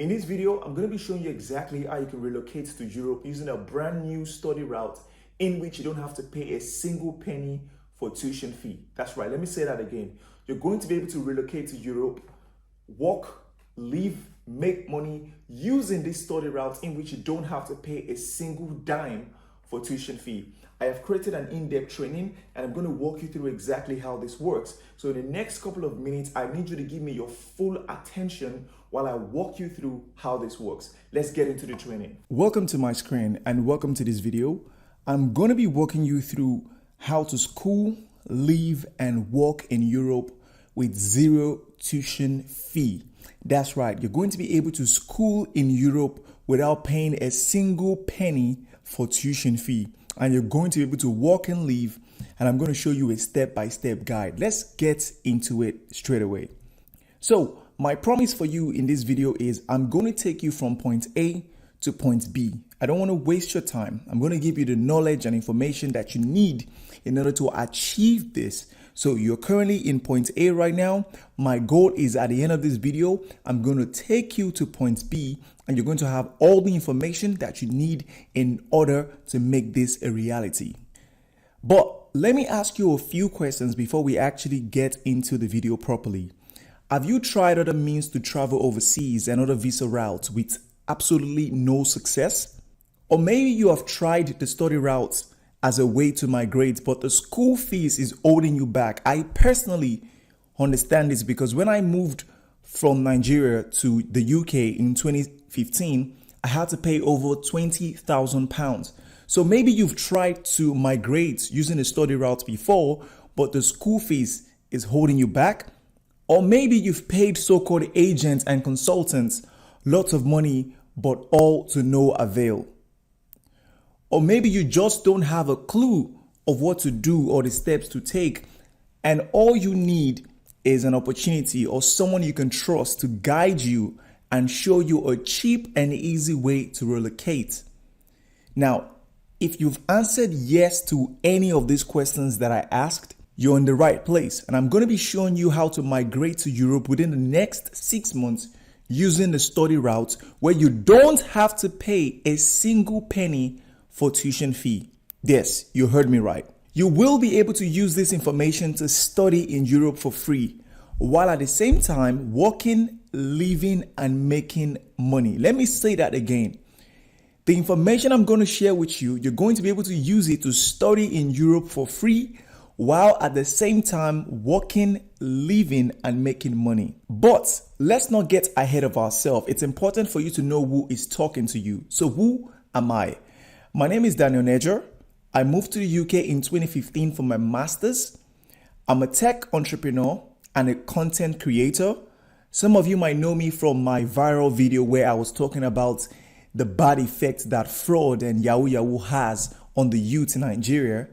In this video, I'm going to be showing you exactly how you can relocate to Europe using a brand new study route in which you don't have to pay a single penny for tuition fee. That's right, let me say that again. You're going to be able to relocate to Europe, work, live, make money using this study route in which you don't have to pay a single dime for tuition fee. I have created an in-depth training and I'm going to walk you through exactly how this works. So in the next couple of minutes, I need you to give me your full attention while I walk you through how this works. Let's get into the training. Welcome to my screen and welcome to this video. I'm going to be walking you through how to school, live and work in Europe with zero tuition fee. That's right, you're going to be able to school in Europe without paying a single penny for tuition fee. And you're going to be able to work and live, and I'm going to show you a step-by-step guide. Let's get into it straight away. So my promise for you in this video is I'm going to take you from point A to point B. I don't want to waste your time. I'm going to give you the knowledge and information that you need in order to achieve this. So you're currently in point A right now. My goal is at the end of this video, I'm going to take you to point B and you're going to have all the information that you need in order to make this a reality. But let me ask you a few questions before we actually get into the video properly. Have you tried other means to travel overseas and other visa routes with absolutely no success? Or maybe you have tried the study routes as a way to migrate, but the school fees is holding you back. I personally understand this because when I moved from Nigeria to the UK in 2015, I had to pay over £20,000. So maybe you've tried to migrate using a study route before, but the school fees is holding you back. Or maybe you've paid so-called agents and consultants lots of money, but all to no avail. Or maybe you just don't have a clue of what to do or the steps to take, and all you need is an opportunity or someone you can trust to guide you and show you a cheap and easy way to relocate. Now, if you've answered yes to any of these questions that I asked, you're in the right place, and I'm going to be showing you how to migrate to Europe within the next 6 months using the study route where you don't have to pay a single penny for tuition fee. Yes, you heard me right. You will be able to use this information to study in Europe for free, while at the same time working, living, and making money. Let me say that again. The information I'm going to share with you, you're going to be able to use it to study in Europe for free, while at the same time working, living, and making money. But let's not get ahead of ourselves. It's important for you to know who is talking to you. So who am I? My name is Daniel Nejer. I moved to the UK in 2015 for my master's. I'm a tech entrepreneur and a content creator. Some of you might know me from my viral video where I was talking about the bad effect that fraud and Yahoo has on the youth in Nigeria.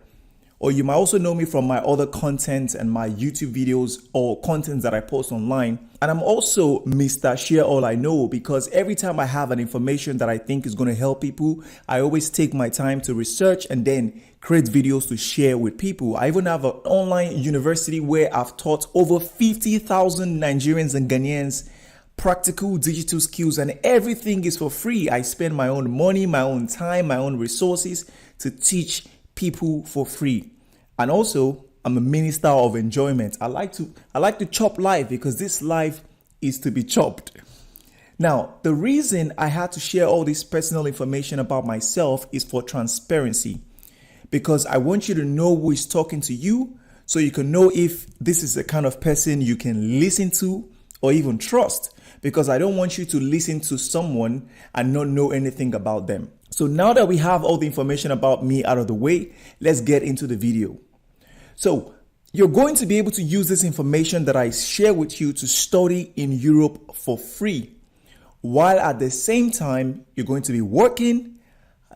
Or you might also know me from my other content and my YouTube videos or content that I post online. And I'm also Mr. Share All I Know because every time I have an information that I think is going to help people, I always take my time to research and then create videos to share with people. I even have an online university where I've taught over 50,000 Nigerians and Ghanaians practical digital skills, and everything is for free. I spend my own money, my own time, my own resources to teach people for free. And also I'm a minister of enjoyment. I like to chop life because this life is to be chopped. Now, the reason I had to share all this personal information about myself is for transparency, because I want you to know who is talking to you so you can know if this is the kind of person you can listen to or even trust, because I don't want you to listen to someone and not know anything about them. So now that we have all the information about me out of the way, let's get into the video. So you're going to be able to use this information that I share with you to study in Europe for free, while at the same time, you're going to be working,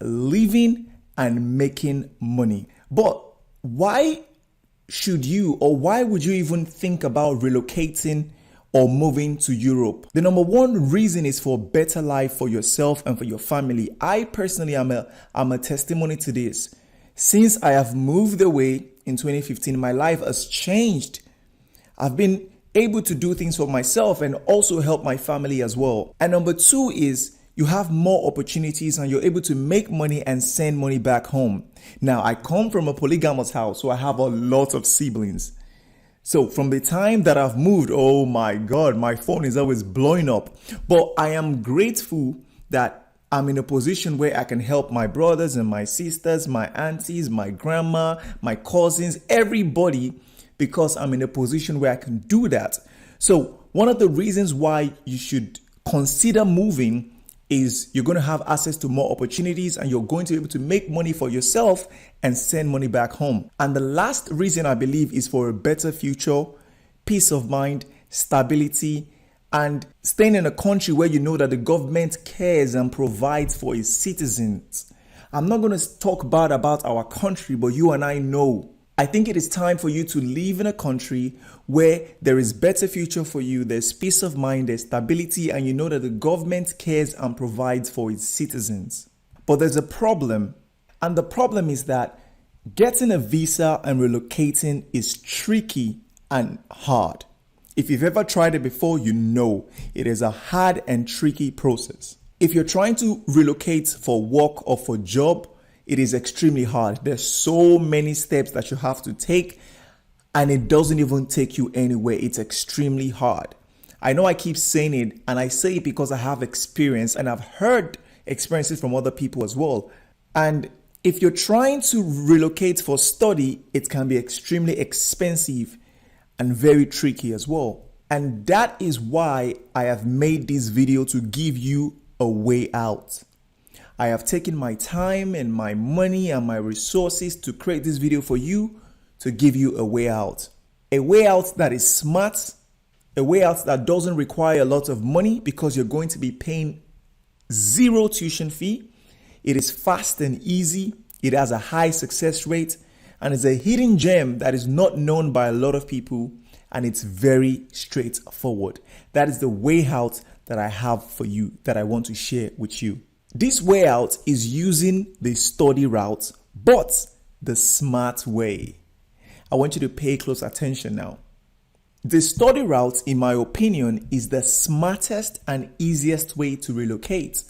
living, and making money. But why should you, or why would you even think about relocating or moving to Europe? The number one reason is for a better life for yourself and for your family. I personally am a testimony to this. Since I have moved away in 2015, my life has changed. I've been able to do things for myself and also help my family as well. And number two is you have more opportunities and you're able to make money and send money back home. Now, I come from a polygamous house, so I have a lot of siblings. So from the time that I've moved, oh my God, my phone is always blowing up. But I am grateful that I'm in a position where I can help my brothers and my sisters, my aunties, my grandma, my cousins, everybody, because I'm in a position where I can do that. So one of the reasons why you should consider moving is you're going to have access to more opportunities and you're going to be able to make money for yourself and send money back home. And the last reason I believe is for a better future, peace of mind, stability, and staying in a country where you know that the government cares and provides for its citizens. I'm not going to talk bad about our country, but you and I know. I think it is time for you to live in a country where there is better future for you, there's peace of mind, there's stability, and you know that the government cares and provides for its citizens. But there's a problem, and the problem is that getting a visa and relocating is tricky and hard. If you've ever tried it before, you know it is a hard and tricky process. If you're trying to relocate for work or for job, it is extremely hard. There's so many steps that you have to take, and it doesn't even take you anywhere. It's extremely hard. I know I keep saying it, and I say it because I have experience and I've heard experiences from other people as well. And if you're trying to relocate for study, it can be extremely expensive and very tricky as well. And that is why I have made this video to give you a way out. I have taken my time and my money and my resources to create this video for you to give you a way out. A way out that is smart, a way out that doesn't require a lot of money because you're going to be paying zero tuition fee. It is fast and easy. It has a high success rate and it's a hidden gem that is not known by a lot of people, and it's very straightforward. That is the way out that I have for you, that I want to share with you. This way out is using the study route, but the smart way. I want you to pay close attention now. The study route, in my opinion, is the smartest and easiest way to relocate.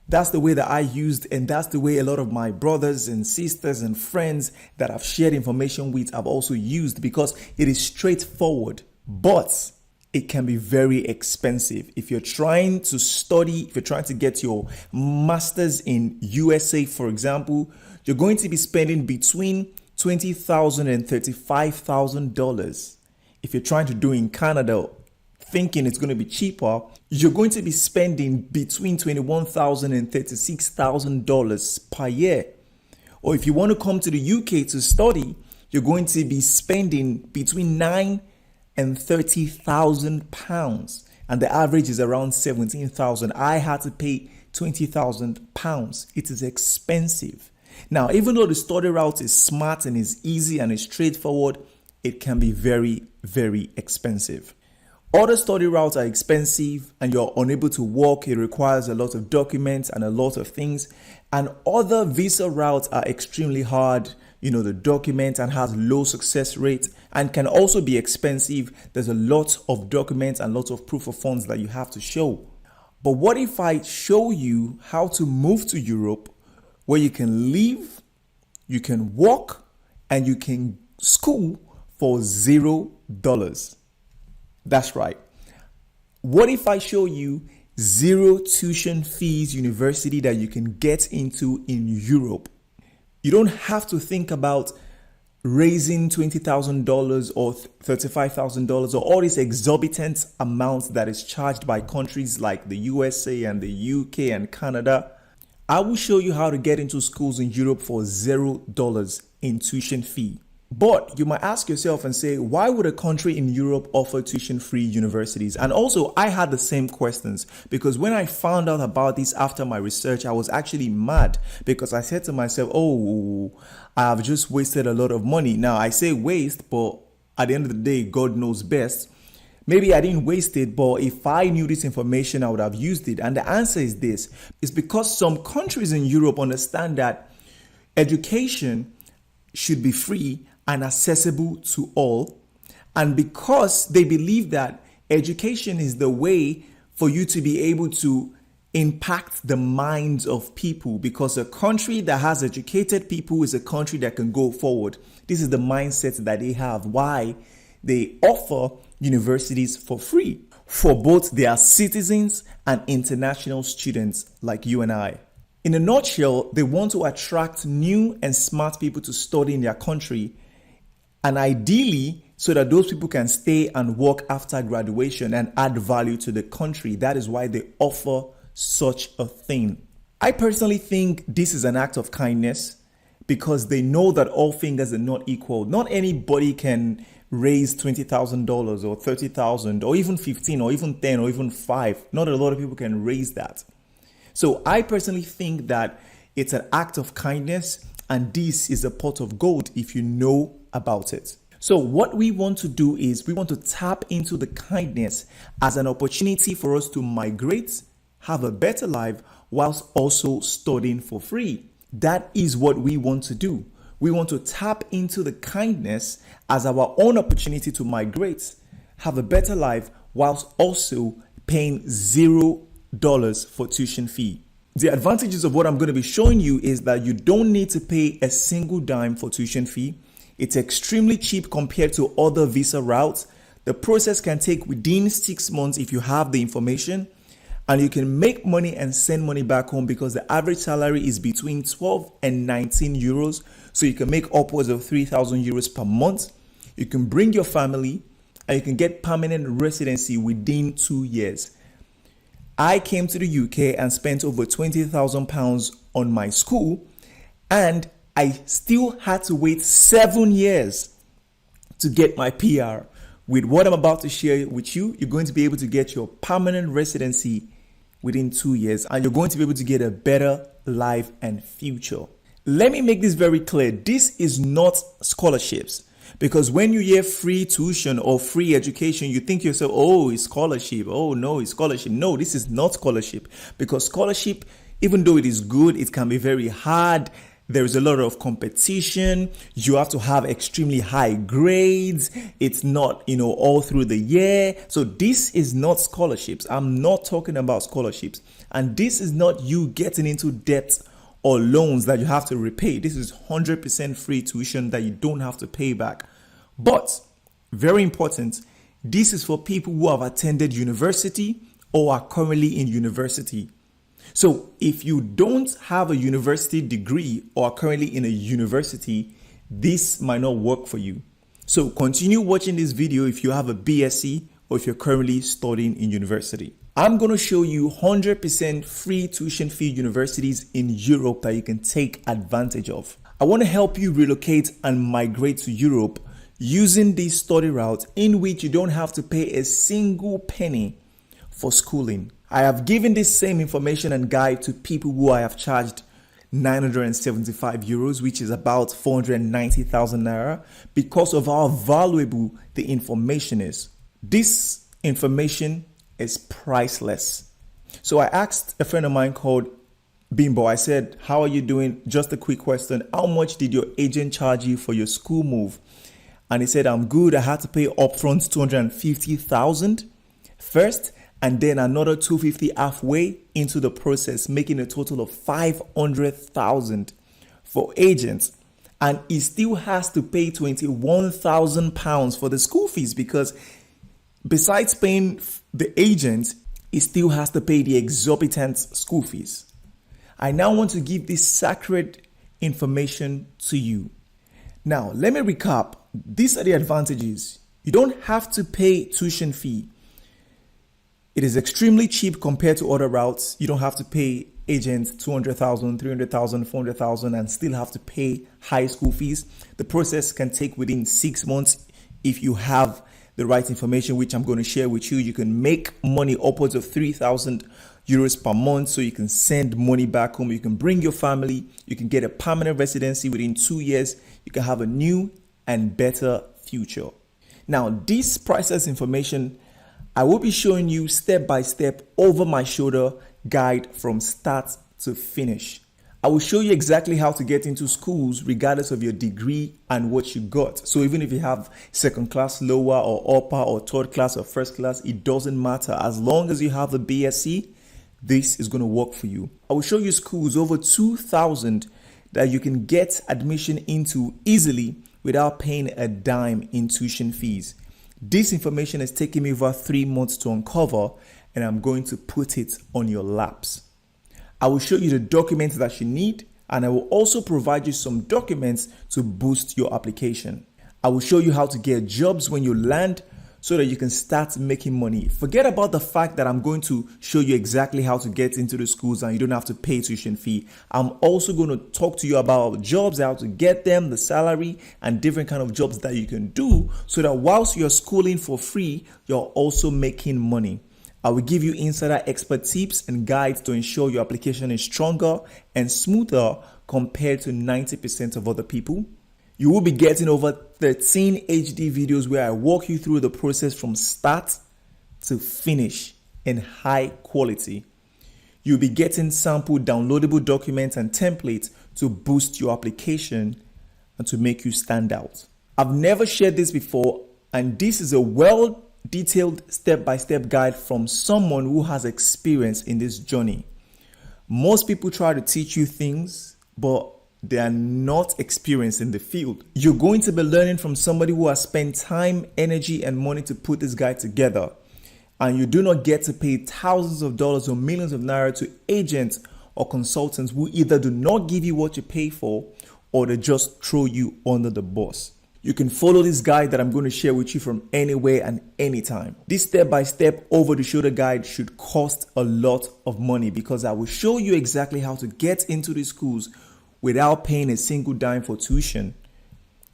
That's the way that I used, and that's the way a lot of my brothers and sisters and friends that I've shared information with have also used, because it is straightforward, but it can be very expensive. If you're trying to study, if you're trying to get your master's in USA, for example, you're going to be spending between $20,000 and $35,000. If you're trying to do in Canada, thinking it's going to be cheaper, you're going to be spending between $21,000 and $36,000 per year. Or if you want to come to the UK to study, you're going to be spending between £9,000 and £30,000, and the average is around 17,000. I had to pay £20,000. It is expensive. Now, even though the study route is smart and is easy and is straightforward, it can be very, very expensive. Other study routes are expensive and you're unable to work. It requires a lot of documents and a lot of things. And other visa routes are extremely hard. The document and has low success rate and can also be expensive. There's a lot of documents and lots of proof of funds that you have to show. But what if I show you how to move to Europe where you can live, you can work, and you can school for $0? That's right. What if I show you zero tuition fees university that you can get into in Europe? You don't have to think about raising $20,000 or $35,000 or all these exorbitant amounts that is charged by countries like the USA and the UK and Canada. I will show you how to get into schools in Europe for $0 in tuition fee. But you might ask yourself and say, why would a country in Europe offer tuition-free universities? And also, I had the same questions because when I found out about this after my research, I was actually mad because I said to myself, oh, I've just wasted a lot of money. Now, I say waste, but at the end of the day, God knows best. Maybe I didn't waste it, but if I knew this information, I would have used it. And the answer is this. It's because some countries in Europe understand that education should be free and accessible to all, And because they believe that education is the way for you to be able to impact the minds of people, because a country that has educated people is a country that can go forward. This is the mindset that they have, why they offer universities for free for both their citizens and international students like you and I. In a nutshell, they want to attract new and smart people to study in their country, and ideally so that those people can stay and work after graduation and add value to the country. That is why they offer such a thing. I personally think this is an act of kindness because they know that all fingers are not equal. Not anybody can raise $20,000 or $30,000 or even 15 or even 10 or even 5. Not a lot of people can raise that. So I personally think that it's an act of kindness, and this is a pot of gold if you know about it. So what we want to do is we want to tap into the kindness as an opportunity for us to migrate, have a better life, whilst also studying for free. That is what we want to do. We want to tap into the kindness as our own opportunity to migrate, have a better life, whilst also paying $0 for tuition fee. The advantages of what I'm going to be showing you is that you don't need to pay a single dime for tuition fee. It's extremely cheap compared to other visa routes. The process can take within 6 months if you have the information, and you can make money and send money back home because the average salary is between 12 and 19 euros. So you can make upwards of 3,000 euros per month. You can bring your family and you can get permanent residency within 2 years. I came to the UK and spent over £20,000 on my school, and I still had to wait 7 years to get my PR. With what I'm about to share with you, you're going to be able to get your permanent residency within 2 years, and you're going to be able to get a better life and future. Let me make this very clear. This is not scholarships, because when you hear free tuition or free education, you think to yourself, oh, it's scholarship. Oh, no, it's scholarship. No, this is not scholarship, because scholarship, even though it is good, it can be very hard. There is a lot of competition. You have to have extremely high grades. It's not, all through the year. So this is not scholarships. I'm not talking about scholarships. And this is not you getting into debt or loans that you have to repay. This is 100% free tuition that you don't have to pay back. But very important, this is for people who have attended university or are currently in university. So if you don't have a university degree or are currently in a university, this might not work for you. So continue watching this video if you have a BSc or if you're currently studying in university. I'm going to show you 100% free tuition fee universities in Europe that you can take advantage of. I want to help you relocate and migrate to Europe using this study route in which you don't have to pay a single penny for schooling. I have given this same information and guide to people who I have charged 975 euros, which is about 490,000 naira, because of how valuable the information is. This information is priceless. So I asked a friend of mine called Bimbo, I said, how are you doing? Just a quick question. How much did your agent charge you for your school move? And he said, I'm good. I had to pay upfront 250,000 first, and then another 250 halfway into the process, making a total of 500,000 for agents. And he still has to pay 21,000 pounds for the school fees, because besides paying the agent, he still has to pay the exorbitant school fees. I now want to give this sacred information to you. Now, let me recap. These are the advantages. You don't have to pay tuition fee. It is extremely cheap compared to other routes. You don't have to pay agents 200,000, 300,000, 400,000 and still have to pay high school fees. The process can take within 6 months if you have the right information, which I'm going to share with you. You can make money upwards of 3,000 euros per month, so you can send money back home. You can bring your family. You can get a permanent residency within 2 years. You can have a new and better future. Now, this priceless information I will be showing you step by step over my shoulder guide from start to finish. I will show you exactly how to get into schools regardless of your degree and what you got. So even if you have second class, lower or upper or third class or first class, it doesn't matter. As long as you have the BSc, this is going to work for you. I will show you schools, over 2,000, that you can get admission into easily without paying a dime in tuition fees. This information has taken me over 3 months to uncover, and I'm going to put it on your laps. I will show you the documents that you need, and I will also provide you some documents to boost your application. I will show you how to get jobs when you land so that you can start making money. Forget about the fact that I'm going to show you exactly how to get into the schools and you don't have to pay tuition fee. I'm also going to talk to you about jobs, how to get them, the salary, and different kind of jobs that you can do so that whilst you're schooling for free, you're also making money. I will give you insider expert tips and guides to ensure your application is stronger and smoother compared to 90% of other people. You will be getting over 13 HD videos where I walk you through the process from start to finish in high quality. You'll be getting sample downloadable documents and templates to boost your application and to make you stand out. I've never shared this before, and this is a well-detailed step-by-step guide from someone who has experience in this journey. Most people try to teach you things, but they are not experienced in the field. You're going to be learning from somebody who has spent time, energy, and money to put this guide together. And you do not get to pay thousands of dollars or millions of naira to agents or consultants who either do not give you what you pay for or they just throw you under the bus. You can follow this guide that I'm going to share with you from anywhere and anytime. This step-by-step over-the-shoulder guide should cost a lot of money because I will show you exactly how to get into these schools without paying a single dime for tuition.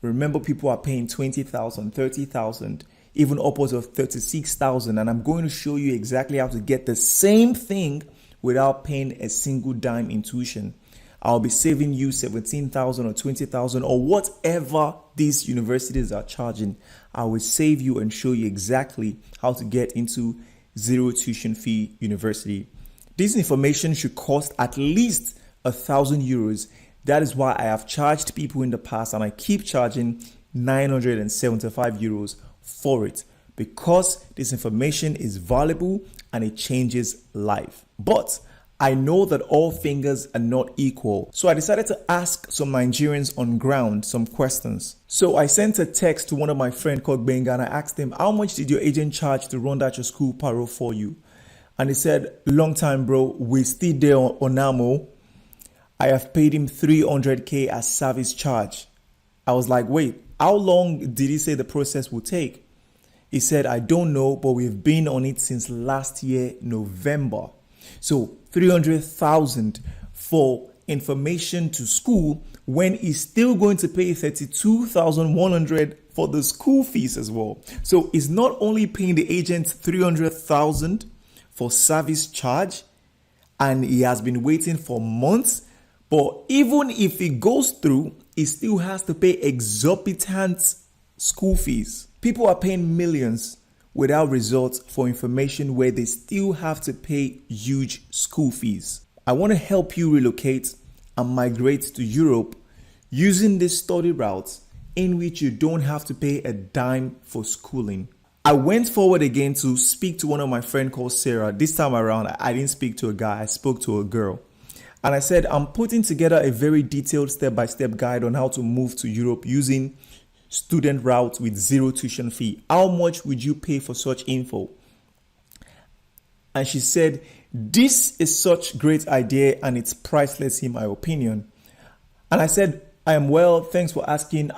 Remember, people are paying 20,000, 30,000, even upwards of 36,000, and I'm going to show you exactly how to get the same thing without paying a single dime in tuition. I'll be saving you 17,000 or 20,000 or whatever these universities are charging. I will save you and show you exactly how to get into zero tuition fee university. This information should cost at least 1,000 euros. That is why I have charged people in the past and I keep charging 975 euros for it, because this information is valuable and it changes life. But I know that all fingers are not equal. So I decided to ask some Nigerians on ground some questions. So I sent a text to one of my friends called Benga and I asked him, how much did your agent charge to run that your school payroll for you? And he said, long time, bro. We still there on Onamo. I have paid him 300k as service charge. I was like, wait, how long did he say the process will take? He said, I don't know, but we've been on it since last year, November. So 300,000 for information to school when he's still going to pay 32,100 for the school fees as well. So he's not only paying the agent 300,000 for service charge, and he has been waiting for months. But even if it goes through, he still has to pay exorbitant school fees. People are paying millions without results for information where they still have to pay huge school fees. I want to help you relocate and migrate to Europe using this study route in which you don't have to pay a dime for schooling. I went forward again to speak to one of my friends called Sarah. This time around, I didn't speak to a guy, I spoke to a girl. And I said, I'm putting together a very detailed step-by-step guide on how to move to Europe using student route with zero tuition fee. How much would you pay for such info? And she said, this is such great idea and it's priceless in my opinion. And I said, I am well, thanks for asking.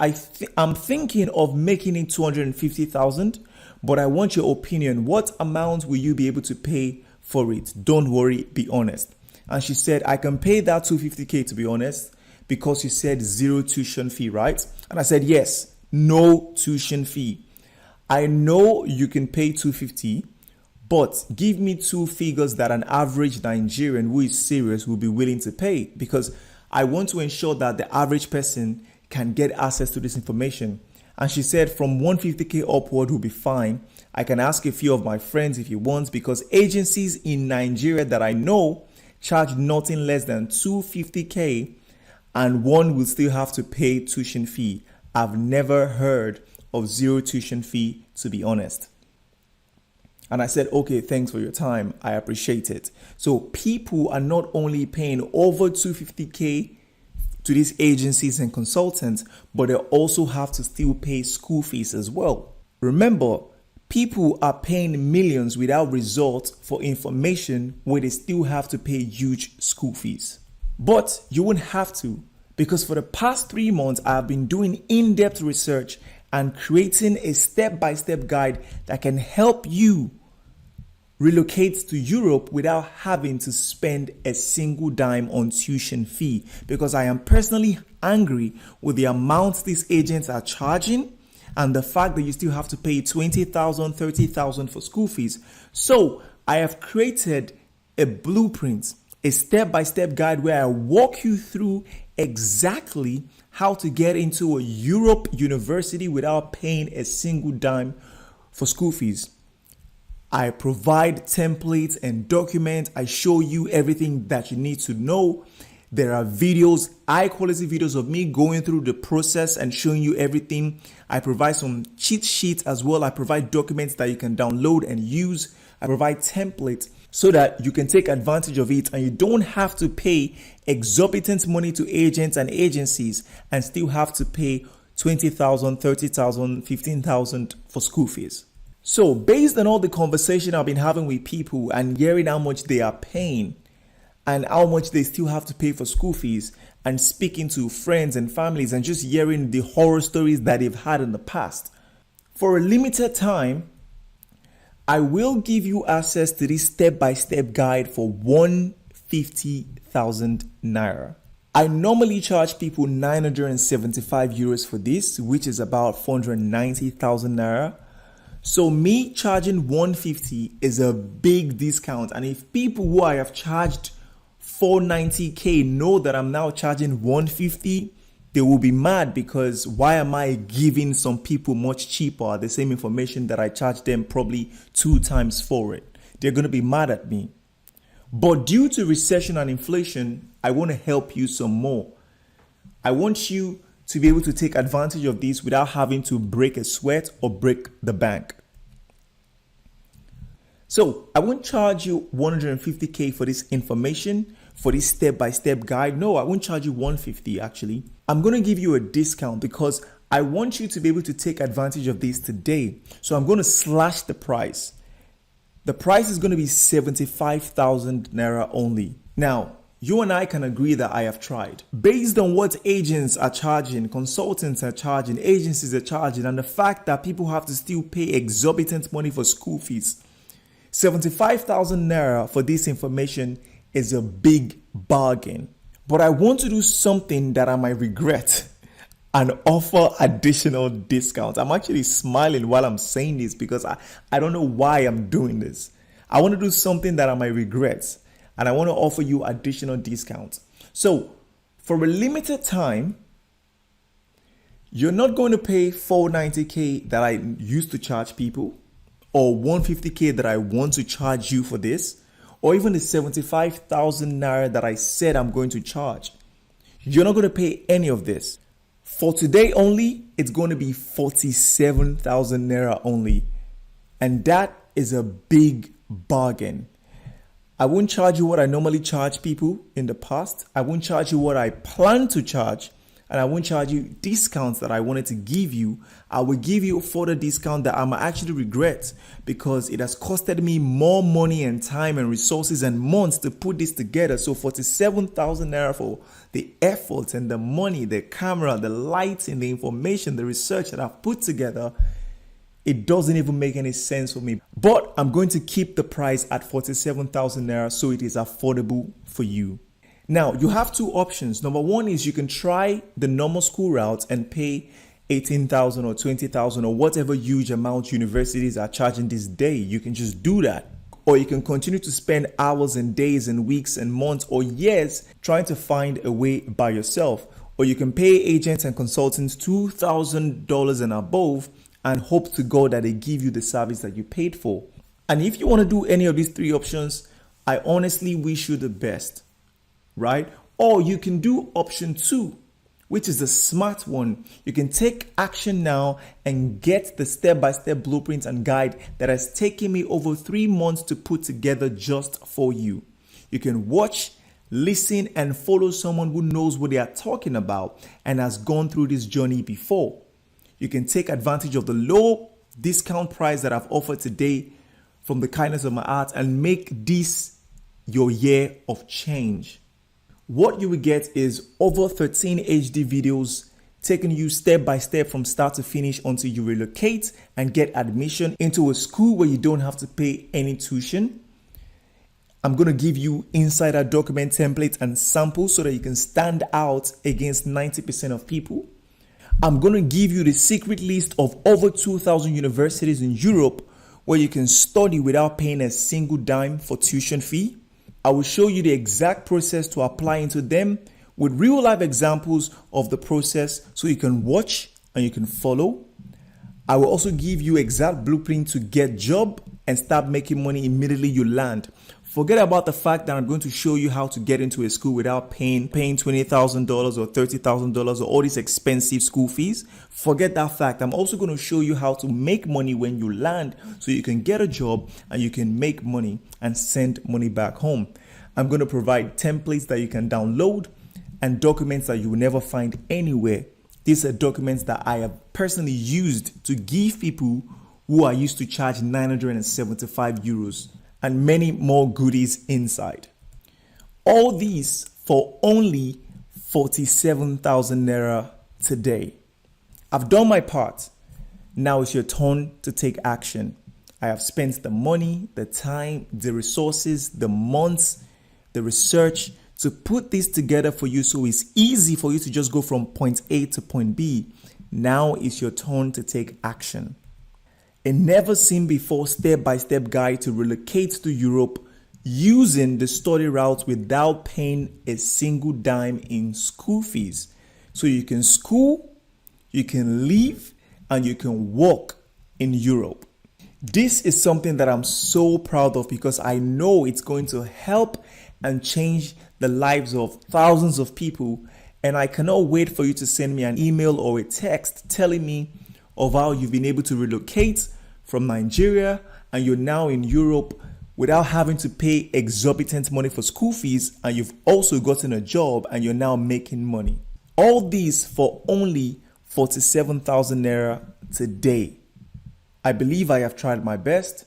I'm thinking of making it 250,000, but I want your opinion. What amount will you be able to pay for it? Don't worry, be honest. And she said, I can pay that 250k to be honest, because you said zero tuition fee, right? And I said, yes, no tuition fee. I know you can pay 250, but give me two figures that an average Nigerian who is serious will be willing to pay, because I want to ensure that the average person can get access to this information. And she said from 150k upward will be fine. I can ask a few of my friends if you want, because agencies in Nigeria that I know charge nothing less than $250K, and one will still have to pay tuition fee. I've never heard of zero tuition fee, to be honest. And I said, okay, thanks for your time. I appreciate it. So people are not only paying over $250K to these agencies and consultants, but they also have to still pay school fees as well. Remember, people are paying millions without results for information where they still have to pay huge school fees. But you won't have to, because for the past 3 months, I've been doing in-depth research and creating a step-by-step guide that can help you relocate to Europe without having to spend a single dime on tuition fee, because I am personally angry with the amounts these agents are charging and the fact that you still have to pay $20,000, $30,000 for school fees. So I have created a blueprint, a step-by-step guide where I walk you through exactly how to get into a Europe university without paying a single dime for school fees. I provide templates and documents. I show you everything that you need to know. There are videos, high quality videos of me going through the process and showing you everything. I provide some cheat sheets as well. I provide documents that you can download and use. I provide templates so that you can take advantage of it and you don't have to pay exorbitant money to agents and agencies and still have to pay $20,000, $30,000, $15,000 for school fees. So based on all the conversation I've been having with people and hearing how much they are paying and how much they still have to pay for school fees, and speaking to friends and families and just hearing the horror stories that they've had in the past, for a limited time, I will give you access to this step-by-step guide for 150,000 naira. I normally charge people 975 euros for this, which is about 490,000 naira. So me charging 150 is a big discount. And if people who I have charged 490K know that I'm now charging 150, they will be mad, because why am I giving some people much cheaper the same information that I charge them probably 2 times for it? They're going to be mad at me. But due to recession and inflation, I want to help you some more. I want you to be able to take advantage of this without having to break a sweat or break the bank. So I won't charge you 150K for this information, for this step-by-step guide. No, I won't charge you 150 actually. I'm going to give you a discount because I want you to be able to take advantage of this today. So I'm going to slash the price. The price is going to be 75,000 naira only. Now, you and I can agree that I have tried. Based on what agents are charging, consultants are charging, agencies are charging, and the fact that people have to still pay exorbitant money for school fees, 75,000 naira for this information is a big bargain. But I want to do something that I might regret and offer additional discounts. I'm actually smiling while I'm saying this because I don't know why I'm doing this. I want to do something that I might regret, and I want to offer you additional discounts. So for a limited time, you're not going to pay 490K that I used to charge people, or 150K that I want to charge you for this, or even the 75,000 naira that I said I'm going to charge. You're not going to pay any of this. For today only, it's going to be 47,000 naira only. And that is a big bargain. I won't charge you what I normally charge people in the past. I won't charge you what I plan to charge. And I won't charge you discounts that I wanted to give you. I will give you a further discount that I might actually regret, because it has costed me more money and time and resources and months to put this together. So 47,000 naira for the effort and the money, the camera, the lighting, the information, the research that I've put together, it doesn't even make any sense for me. But I'm going to keep the price at 47,000 naira so it is affordable for you. Now, you have 2 options. Number one is you can try the normal school route and pay 18,000 or 20,000 or whatever huge amount universities are charging this day. You can just do that. Or you can continue to spend hours and days and weeks and months or years trying to find a way by yourself. Or you can pay agents and consultants $2,000 and above and hope to God that they give you the service that you paid for. And if you want to do any of these 3 options, I honestly wish you the best, right? Or you can do option 2, which is the smart one. You can take action now and get the step-by-step blueprint and guide that has taken me over 3 months to put together just for you. You can watch, listen, and follow someone who knows what they are talking about and has gone through this journey before. You can take advantage of the low discount price that I've offered today from the kindness of my heart and make this your year of change. What you will get is over 13 HD videos taking you step by step from start to finish until you relocate and get admission into a school where you don't have to pay any tuition. I'm going to give you insider document templates and samples so that you can stand out against 90% of people. I'm going to give you the secret list of over 2,000 universities in Europe where you can study without paying a single dime for tuition fee. I will show you the exact process to apply into them with real life examples of the process so you can watch and you can follow. I will also give you exact blueprint to get job and start making money immediately you land. Forget about the fact that I'm going to show you how to get into a school without paying $20,000 or $30,000 or all these expensive school fees. Forget that fact. I'm also going to show you how to make money when you land so you can get a job and you can make money and send money back home. I'm going to provide templates that you can download and documents that you will never find anywhere. These are documents that I have personally used to give people who are used to charge 975 euros. And many more goodies inside. All these for only 47,000 naira today. I've done my part. Now it's your turn to take action. I have spent the money, the time, the resources, the months, the research to put this together for you so it's easy for you to just go from point A to point B. Now it's your turn to take action. A never seen before step-by-step guide to relocate to Europe using the study route without paying a single dime in school fees. So you can school, you can live, and you can work in Europe. This is something that I'm so proud of because I know it's going to help and change the lives of thousands of people. And I cannot wait for you to send me an email or a text telling me of how you've been able to relocate from Nigeria and you're now in Europe without having to pay exorbitant money for school fees, and you've also gotten a job and you're now making money. All these for only 47,000 naira today. I believe I have tried my best.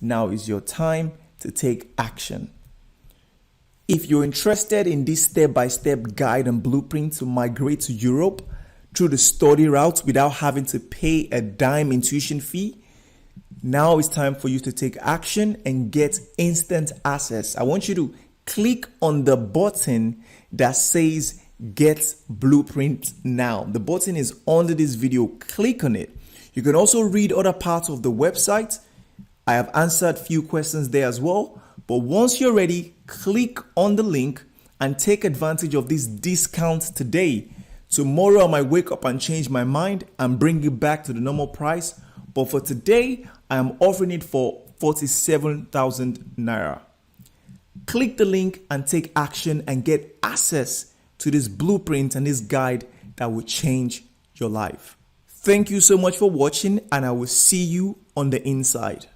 Now is your time to take action. If you're interested in this step-by-step guide and blueprint to migrate to Europe through the study route without having to pay a dime in tuition fee, now it's time for you to take action and get instant access. I want you to click on the button that says Get Blueprint Now. The button is under this video. Click on it. You can also read other parts of the website. I have answered few questions there as well. But once you're ready, click on the link and take advantage of this discount today. Tomorrow I might wake up and change my mind and bring it back to the normal price. But for today, I am offering it for 47,000 naira. Click the link and take action and get access to this blueprint and this guide that will change your life. Thank you so much for watching, and I will see you on the inside.